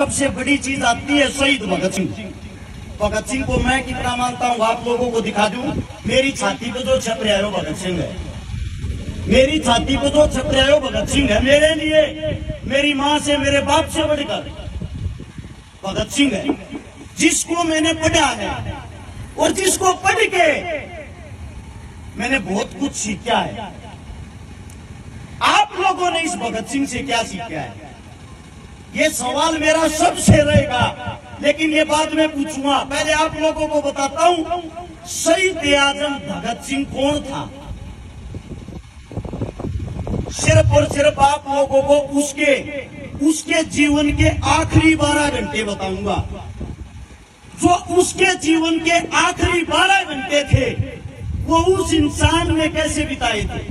सबसे बड़ी चीज आती है शहीद भगत सिंह। भगत सिंह को मैं कितना मानता हूँ आप लोगों को दिखा दूं। मेरी छाती पे जो छप रहा है वो भगत सिंह है। मेरी छाती पे जो छप रहा है वो भगत सिंह है। मेरे लिए मेरी माँ से मेरे बाप से बढ़कर भगत सिंह है, जिसको मैंने पढ़ा है और जिसको पढ़ के मैंने बहुत कुछ सीखा है। आप लोगों ने इस भगत सिंह से क्या सीखा है, ये सवाल मेरा सबसे रहेगा, लेकिन ये बाद में पूछूंगा। पहले आप लोगों को बताता हूं शहीद आजम भगत सिंह कौन था। सिर्फ और सिर्फ आप लोगों को उसके जीवन के आखिरी 12 घंटे बताऊंगा। जो उसके जीवन के आखिरी 12 घंटे थे वो उस इंसान ने कैसे बिताए थे।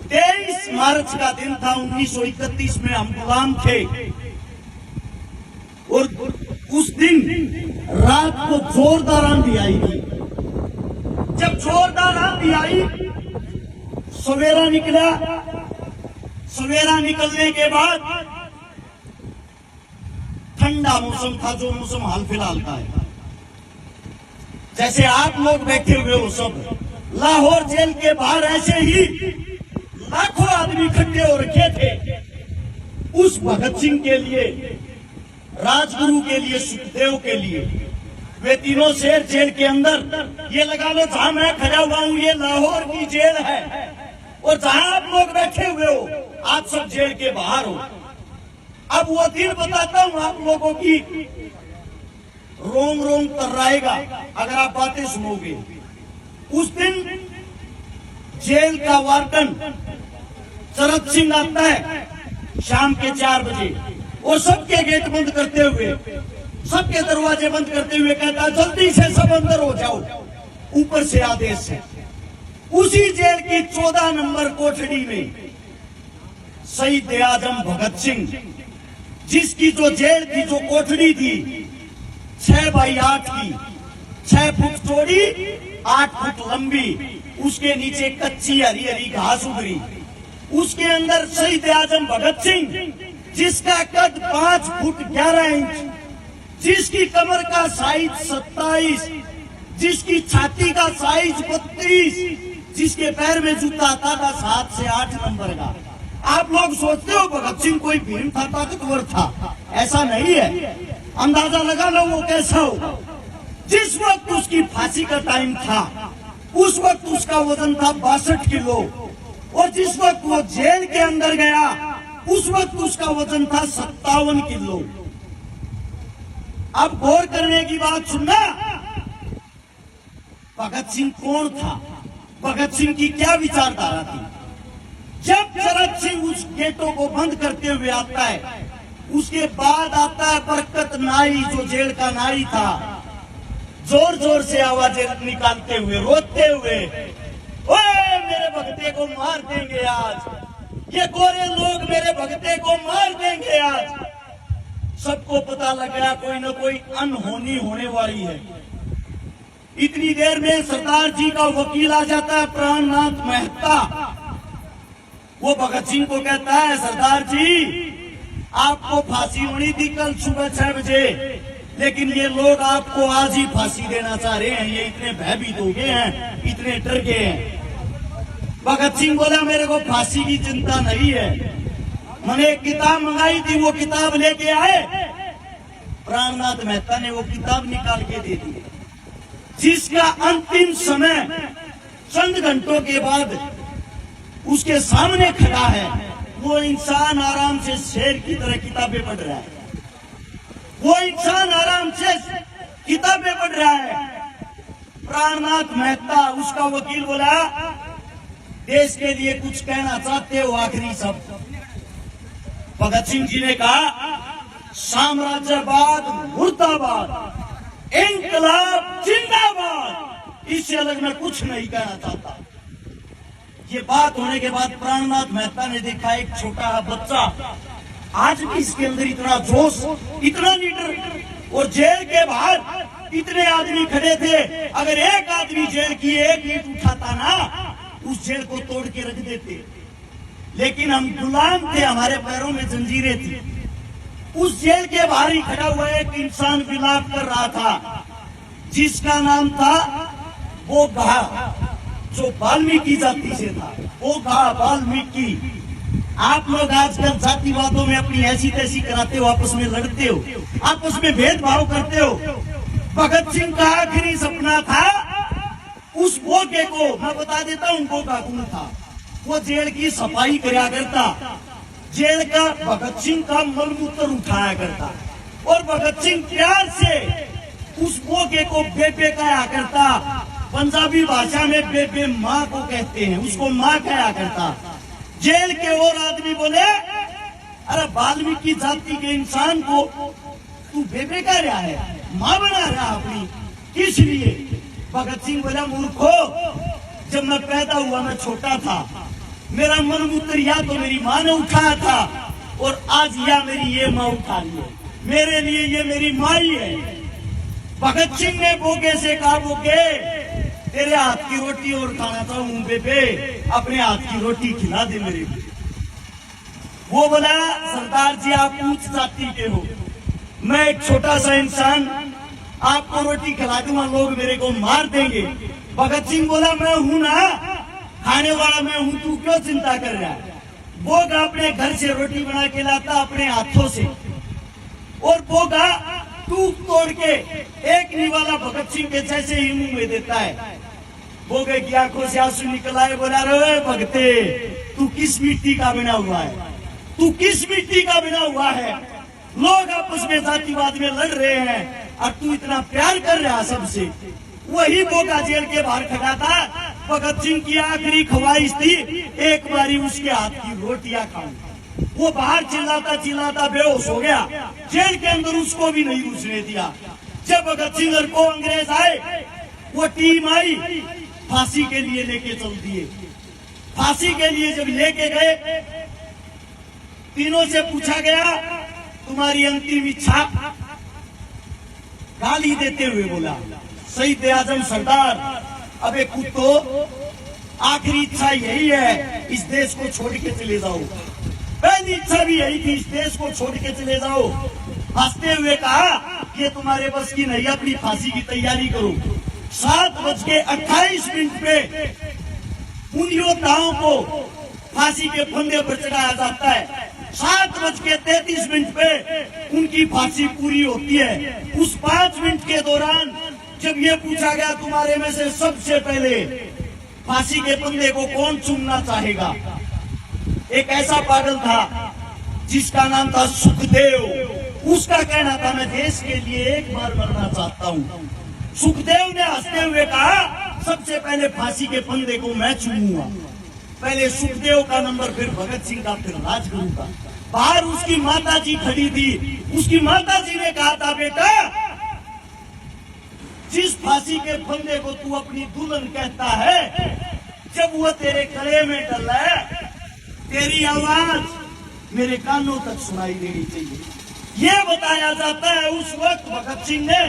23 मार्च का दिन था 1931 में, हम गुलाम थे और उस दिन रात को जोरदार आंधी आई थी। जब जोरदार आंधी आई, सवेरा निकला। सवेरा निकलने के बाद ठंडा मौसम था, जो मौसम हाल फिलहाल का है। जैसे आप लोग बैठे हुए हो सब, लाहौर जेल के बाहर ऐसे ही लाखों आदमी इकट्ठे हो रखे थे उस भगत सिंह के लिए, राजगुरु के लिए, सुखदेव के लिए। वे तीनों शेर जेल के अंदर, ये लगा लो जहां मैं खड़ा हुआ हूं ये लाहौर की जेल है, और जहां आप लोग बैठे हुए हो आप सब जेल के बाहर हो। अब वो दिन बताता हूं आप लोगों की, रोम रोम तर्राएगा अगर आप बातें सुनोगे। उस दिन जेल का वार्डन शरद सिंह आता है शाम के 4 बजे और सबके गेट बंद करते हुए, सबके दरवाजे बंद करते हुए कहता है जल्दी से सब अंदर हो जाओ, ऊपर से आदेश है। उसी जेल की 14 नंबर कोठड़ी में शहीद आजम भगत सिंह, जिसकी जो जेल की जो कोठड़ी थी 6 बाई 8 की, 6 फुट चौड़ी 8 फुट लंबी, उसके नीचे कच्ची हरी हरी घास उगरी, उसके अंदर शहीद आजम भगत सिंह, जिसका कद 5 फुट 11 इंच, जिसकी कमर का साइज 27, जिसकी छाती का साइज 32, जिसके पैर में जूता आता था 7 से 8 नंबर का। आप लोग सोचते हो भगत सिंह कोई भीम था, ताकतवर था, ऐसा नहीं है। अंदाजा लगा लो वो कैसा हो। जिस वक्त उसकी फांसी का टाइम था उस वक्त उसका वजन था 62 किलो, और जिस वक्त वो जेल के अंदर गया उस वक्त उसका वजन था 57 किलो। अब गौर करने की बात सुनना, भगत सिंह कौन था, भगत सिंह की क्या विचारधारा थी। जब शरद सिंह उस गेटों को बंद करते हुए आता है, उसके बाद आता है बरकत नाई, जो जेल का नाई था, जोर जोर से आवाजें निकालते हुए, रोते हुए, ओए मेरे भगते को मार देंगे आज, ये गोरे लोग मेरे भगते को मार देंगे आज। सबको पता लग गया कोई न कोई अनहोनी होने वाली है। इतनी देर में सरदार जी का वकील आ जाता है, प्राणनाथ मेहता। वो भगत सिंह को कहता है सरदार जी आपको फांसी होनी थी कल सुबह 6 बजे, लेकिन ये लोग आपको आज ही फांसी देना चाह रहे हैं, ये इतने भयभीत हो गए हैं, इतने डर गए हैं। भगत सिंह बोला मेरे को फांसी की चिंता नहीं है, मैंने एक किताब मंगाई थी, वो किताब लेके आए। प्राणनाथ मेहता ने वो किताब निकाल के दे दी, जिसका अंतिम समय चंद घंटों के बाद उसके सामने खड़ा है। वो इंसान आराम से शेर की तरह किताबें पढ़ रहा है, वो इंसान आराम से किताबें पढ़ रहा है। प्राणनाथ मेहता उसका वकील बोला देश के लिए कुछ कहना चाहते हो आखिरी शब्द। भगत सिंह जी ने कहा साम्राज्यवाद मुर्दाबाद, इंकलाब जिंदाबाद, इससे अलग मैं कुछ नहीं कहना चाहता। ये बात होने के बाद प्राणनाथ मेहता ने देखा एक छोटा बच्चा, आज भी इसके अंदर इतना जोश, इतना लीडर, और जेल के बाहर इतने आदमी खड़े थे। अगर एक आदमी जेल की एक ईंट उठाता ना, उस जेल को तोड़ के रख देते। लेकिन हम गुलाम थे, हमारे पैरों में जंजीरें थी। उस जेल के बाहर ही खड़ा हुआ एक इंसान विलाप कर रहा था, जिसका नाम था बोघा, जो वाल्मीकि जाति से था। बोघा, वाल्मीकि। आप लोग आजकल जातिवादों में अपनी ऐसी तैसी कराते हो, आपस में लड़ते हो, आपस में भेदभाव करते हो। भगत सिंह का आखिरी सपना था उस बोघे को, मैं बता देता हूं बोघा कौन था। वो जेल की सफाई कराया करता, जेल का भगत सिंह का मलमूत्र उठाया करता, और भगत सिंह प्यार से उस बोघे को बेबे कहा करता। पंजाबी भाषा में बेबे माँ को कहते हैं, उसको माँ कहा करता। जेल के और आदमी बोले, अरे वाल्मीकि जाति के इंसान को तू बेबे कह रहा है, माँ बना रहा अपनी, किस लिए? भगत सिंह बोला, मूर्खो, जब मैं पैदा हुआ मैं छोटा था, मेरा मलमूत्र या तो मेरी माँ ने उठाया था, और आज या मेरी ये माँ उठा रही है, मेरे लिए ये मेरी माँ ही है। भगत सिंह ने बोगे से कहा, बोगे तेरे हाथ की रोटी और खाना चाहूं बेबे, अपने हाथ की रोटी खिला दे मेरे लिए। वो बोला, सरदार जी आप उच्च जाति के हो, मैं एक छोटा सा इंसान, आपको रोटी खिला दूंगा, लोग मेरे को मार देंगे। भगत सिंह बोला, मैं हूं ना, खाने वाला मैं हूं, तू क्यों चिंता कर रहा है? बोगा अपने घर से रोटी बना के लाता अपने हाथों से, और बोगा टूक तोड़ के एक निवाला भगत सिंह के जैसे ही मुंह में देता है। बोगे की आंखों से आंसू निकल आए, बोला, रे भगते, तू किस मिट्टी का बना हुआ है? तू किस मिट्टी का बना हुआ है? लोग आपस में जातिवाद में लड़ रहे हैं और तू इतना प्यार कर रहा है सबसे। वही बोगा जेल के बाहर खड़ा था। भगत सिंह की आखिरी ख्वाहिश थी, एक बारी उसके हाथ की रोटियां खाऊं। वो बाहर चिल्लाता चिल्लाता बेहोश हो गया, जेल के अंदर उसको भी नहीं घुसने दिया। जब भगत सिंह को अंग्रेज आए, वो टीम आई, फांसी के लिए लेके चल दिए। फांसी के लिए जब लेके गए, तीनों से पूछा गया, तुम्हारी अंतिम इच्छा? गाली देते हुए बोला, शहीद आजम सरदार, अबे कुत्तो, आखिरी इच्छा यही है, इस देश को छोड़ के चले जाओ। पहली इच्छा भी यही थी, इस देश को छोड़ के चले जाओ। हंसते हुए कहा, ये तुम्हारे बस की नहीं, अपनी फांसी की तैयारी करो। 7:28 पे उन योद्धाओं को फांसी के फंदे पर चढ़ाया जाता है। 7:33 पे उनकी फांसी पूरी होती है। उस 5 मिनट के दौरान जब ये पूछा गया, तुम्हारे में से सबसे पहले फांसी के फंदे को कौन चूमना चाहेगा, एक ऐसा पागल था जिसका नाम था सुखदेव। उसका कहना था, मैं देश के लिए एक बार मरना चाहता हूँ। सुखदेव ने हंसते हुए कहा, सबसे पहले फांसी के फंदे को मैं चूमूंगा। पहले सुखदेव का नंबर, फिर भगत सिंह का, फिर राजगुरु का। बाहर उसकी माता जी खड़ी थी। उसकी माता जी ने कहा था, बेटा, जिस फांसी के फंदे को तू अपनी दुल्हन कहता है, जब वो तेरे गले में डला है, तेरी आवाज मेरे कानों तक सुनाई देनी चाहिए। ये बताया जाता है उस वक्त भगत सिंह ने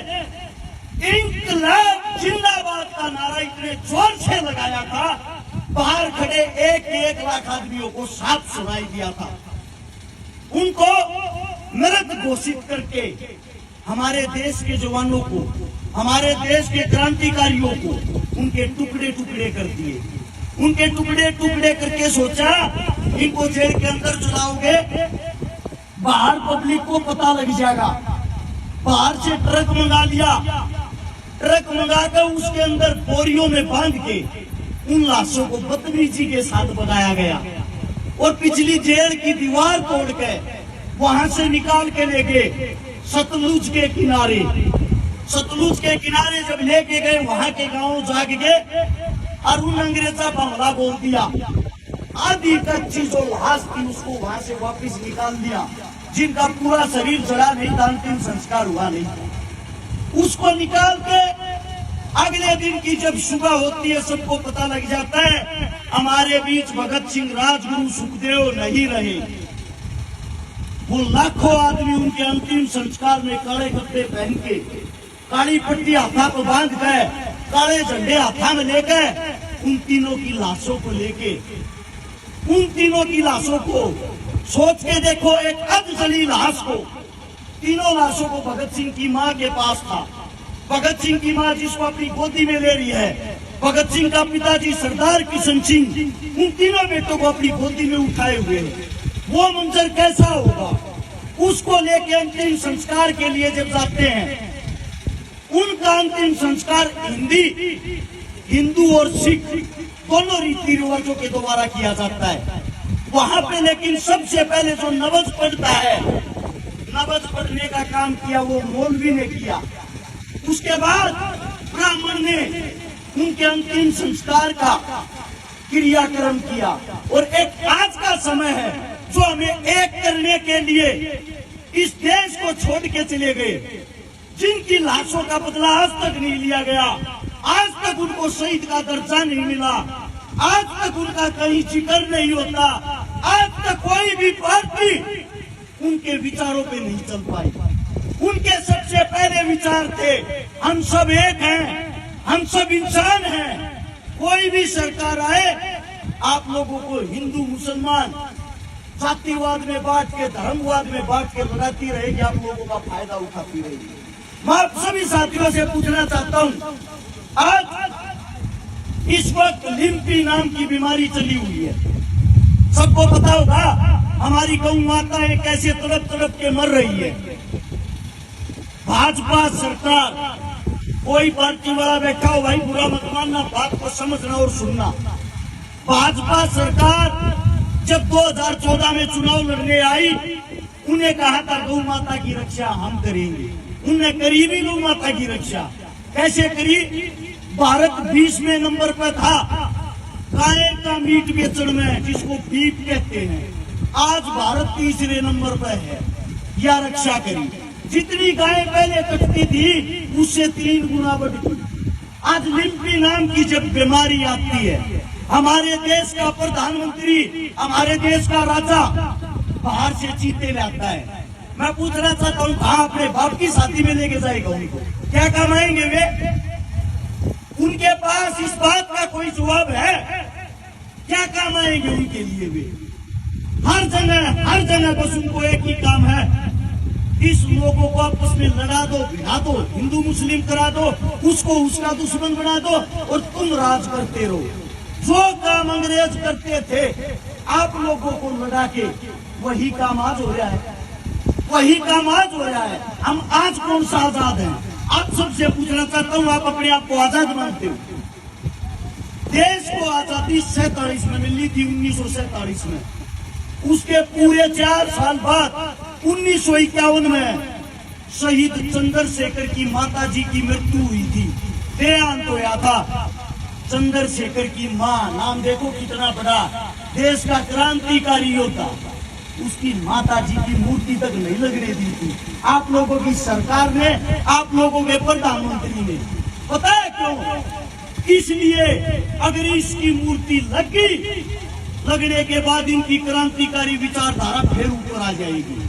इंकलाब जिंदाबाद का नारा इतने जोर से लगाया था, बाहर खड़े 1 लाख आदमियों को साफ सुनाई दिया था। उनको मृत घोषित करके हमारे देश के जवानों को, हमारे देश के क्रांतिकारियों को उनके टुकड़े टुकड़े कर दिए। उनके टुकड़े टुकड़े करके सोचा, इनको जेल के अंदर चलाओगे, बाहर पब्लिक को पता लग जाएगा। बाहर से ट्रक मंगा लिया, ट्रक मंगाकर उसके अंदर बोरियों में बांध के उन लाशों को बदतमीजी के साथ बनाया गया, और पिछली जेल की दीवार तोड़ के वहां से निकाल के ले गए सतलुज के किनारे। सतलुज के किनारे जब लेके गए, वहां के गांव जाग गए और उन अंग्रेजा हमला बोल दिया। आधी कच्ची जो लाश थी उसको वहां से वापस निकाल दिया, जिनका पूरा शरीर जला नहीं था, अंतिम संस्कार हुआ नहीं, उसको निकाल के अगले दिन की जब सुबह होती है, सबको पता लग जाता है हमारे बीच भगत सिंह, राजगुरु, सुखदेव नहीं रहे। वो लाखों आदमी उनके अंतिम संस्कार में काले कपड़े पहन के, काली पट्टी हाथा को बांध गए, काले झंडे हाथा में लेकर उन तीनों की लाशों को लेके, उन तीनों की लाशों को सोच के देखो, एक अधजली लाश को तीनों लाशों को भगत सिंह की मां के पास था। भगत सिंह की मां जिसको अपनी गोदी में ले रही है, भगत सिंह का पिताजी सरदार किशन सिंह, उन तीनों बेटों को अपनी गोदी में उठाए हुए। वो मंजर कैसा होगा? उसको लेके अंतिम संस्कार के लिए जब जाते हैं, उनका अंतिम संस्कार हिंदू और सिख दोनों रीति रिवाजों के द्वारा किया जाता है वहां पे। लेकिन सबसे पहले जो नवज पढ़ता है, नवज पढ़ने का काम किया वो मौलवी ने किया। उसके बाद ब्राह्मण ने उनके अंतिम संस्कार का क्रियाक्रम किया। और एक आज का समय है जो हमें एक करने के लिए इस देश को छोड़ के चले गए, जिनकी लाशों का बदला आज तक नहीं लिया गया, आज तक उनको शहीद का दर्जा नहीं मिला, आज तक उनका कहीं जिक्र नहीं होता, आज तक कोई भी पार्टी उनके विचारों पे नहीं चल पाई। उनके सबसे पहले विचार थे हम सब एक हैं, हम सब इंसान हैं। कोई भी सरकार आए आप लोगों को हिंदू मुसलमान जातिवाद में बांट के, धर्मवाद में बांट के लड़ाती रहेगी, आप लोगों का फायदा उठाती रहेगी। मैं आप सभी साथियों से पूछना चाहता हूं, आज इस वक्त लिम्पी नाम की बीमारी चली हुई है। सबको पता होगा हमारी गौ माताएं कैसे तड़प तड़प के मर रही है। भाजपा सरकार, कोई पार्टी वाला बैठा हो भाई बुरा मत मानना, बात को समझना और सुनना। भाजपा सरकार जब 2014 में चुनाव लड़ने आई, उन्हें कहा था गौ माता की रक्षा हम करेंगे। उन्होंने करी भी गौ माता की रक्षा। कैसे करी? भारत 20वें नंबर पर था गाय का मीट बेचने में, जिसको बीफ कहते हैं। आज भारत 3रे नंबर पर है। यह रक्षा करी। जितनी गाय पहले कटती थी उससे 3 गुना बढ़ गई। आज लिम्पी नाम की जब बीमारी आती है, हमारे देश का प्रधानमंत्री, हमारे देश का राजा बाहर से चीते लाता है। मैं पूछना चाहता हूँ कहाँ अपने बाप की शादी में लेके जाएगा उनको? क्या कमाएंगे वे? उनके पास इस बात का कोई जवाब है? क्या काम आएंगे उनके लिए वे? हर जगह बस उनको एक ही काम है, इस लोगों को आपस में लड़ा दो, भिड़ा दो, हिंदू मुस्लिम करा दो, उसको उसका दुश्मन बना दो और तुम राज करते रहो। जो काम अंग्रेज करते थे आप लोगों को लड़ा के, वही काम आज हो रहा है, वही काम आज हो रहा है। हम आज कौन सा आजाद हैं? आप सबसे पूछना चाहता हूँ, आप अपने आप को आजाद मानते हो? देश को आजादी 47 में मिली थी, 1947 में। उसके पूरे 4 साल बाद 1951 में शहीद चंद्रशेखर की माता जी की मृत्यु हुई थी, देहांत होया था। चंद्रशेखर की मां, नाम देखो कितना बड़ा, देश का क्रांतिकारी योद्धा, उसकी माता जी की मूर्ति तक नहीं लगने दी थी आप लोगों की सरकार ने, आप लोगों के प्रधानमंत्री ने। पता है क्यों? इसलिए अगर इसकी मूर्ति लग गई, लगने के बाद इनकी क्रांतिकारी विचारधारा फिर ऊपर आ जाएगी।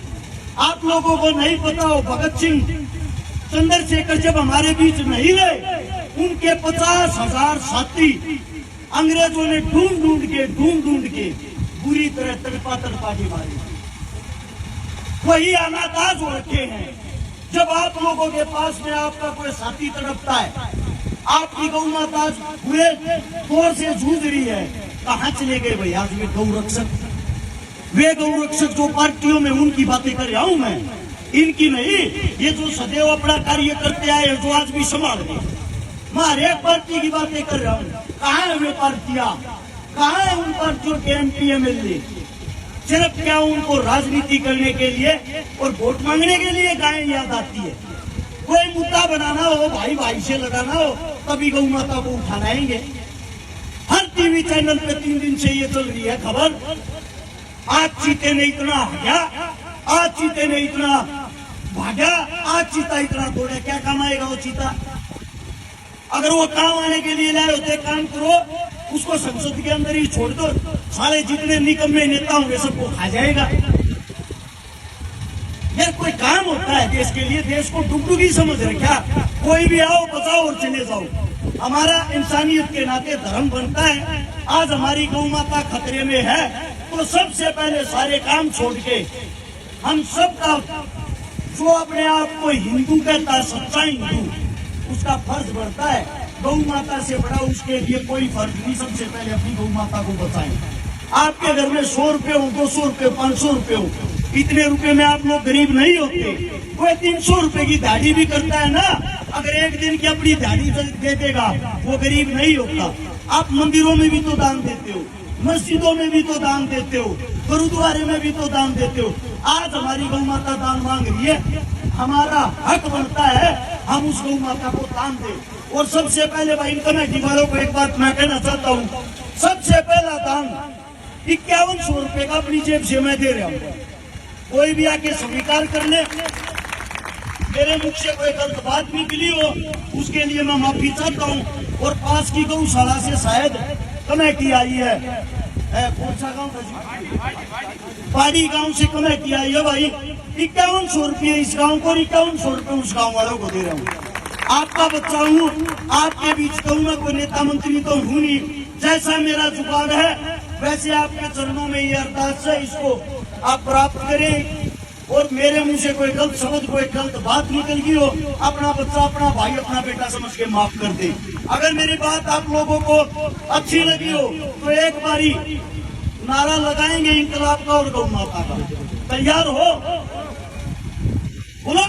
आप लोगों को नहीं पता हो, भगत सिंह चंद्रशेखर जब हमारे बीच नहीं रहे, उनके 50,000 साथी अंग्रेजों ने ढूंढ के बुरी तरह तड़पा के मारे। वही अनाथ हो रखे हैं। जब आप लोगों के पास में आपका कोई साथी तड़पता है, आपकी गौ माता बुरे दौर से जूझ रही है, कहाँ चले गए भाई आज वे गौ रक्षक? वे गौ रक्षक जो पार्टियों में, उनकी बातें कर रहा हूं मैं, इनकी नहीं। ये जो सदैव अपना कार्य करते आए, जो आज भी संभाल रहे, मैं हर एक पार्टी की बातें कर रहा हूँ। कहाँ है वे पार्टियां? कहाँ है उन पार्टियों के MP MLA? सिर्फ क्या उनको राजनीति करने के लिए और वोट मांगने के लिए गाय याद आती है? कोई मुद्दा बनाना हो, भाई से लड़ाना हो, तभी गौ माता को उठाना आएंगे। हर टीवी चैनल पे 3 दिन से ये चल रही है खबर, आज चीते ने इतना भागा, आज चीते ने इतना भागा, आज चीता इतना दौड़ा। क्या काम आएगा वो चीता? अगर वो काम आने के लिए लाए होते, काम करो, उसको संसद के अंदर ही छोड़ दो, सारे जितने निकम्मे नेता होंगे सबको खा जाएगा। यार कोई काम होता है देश के लिए, देश को डुगडुगी समझ रहे क्या? कोई भी आओ, बचाओ और चले जाओ। हमारा इंसानियत के नाते धर्म बनता है। आज हमारी गौ माता खतरे में है, तो सबसे पहले सारे काम छोड़ के हम सबका जो अपने आप को हिंदू कहता है, सच्चा हिंदू, उसका फर्ज बढ़ता है गौ माता से बड़ा उसके लिए कोई फर्ज नहीं। सबसे पहले अपनी गौ माता को बचाएं। आपके घर में 100 रुपए हो, 200 रुपए, 500 रुपए हो, इतने रुपए में आप लोग गरीब नहीं होते। कोई 300 रुपए की दाढ़ी भी करता है ना, अगर एक दिन की अपनी दाढ़ी दे देगा वो गरीब नहीं होता। आप मंदिरों में भी तो दान देते हो, मस्जिदों में भी तो दान देते हो, गुरुद्वारे में भी तो दान देते हो। आज हमारी गौ माता दान मांग रही है, हमारा हक बनता है हम उस गौ माता को दान दें। और सबसे पहले भाई कमेटी वालों को एक बात मैं कहना चाहता हूँ, सबसे पहला दान 5100 रुपए का अपनी जेब से मैं दे रहा हूँ। कोई भी आके स्वीकार कर ले, मेरे मुख से कोई गलत बात निकली हो उसके लिए मैं माफी चाहता हूँ। और पास की गौशाला से शायद कमेटी आई है, कौन सा गाँव था, पहाड़ी गांव से कमेटी आई है भाई। 5100 रुपये इस गांव को, 5100 रुपये उस गांव वालों को दे रहा हूँ। आपका बच्चा हूँ, आपके बीच कहूँ मैं, कोई नेता मंत्री तो हूँ नहीं। जैसा मेरा जुबान है वैसे आपके चरणों में ये अरदास है, इसको आप प्राप्त करें। और मेरे मुंह से कोई गलत शब्द, कोई गलत बात निकल गई हो, अपना बच्चा, अपना भाई, अपना बेटा समझ के माफ कर दे। अगर मेरी बात आप लोगों को अच्छी लगी हो तो एक बारी नारा लगाएंगे इंकलाब का और गौ माता का। तैयार हो? बोलो।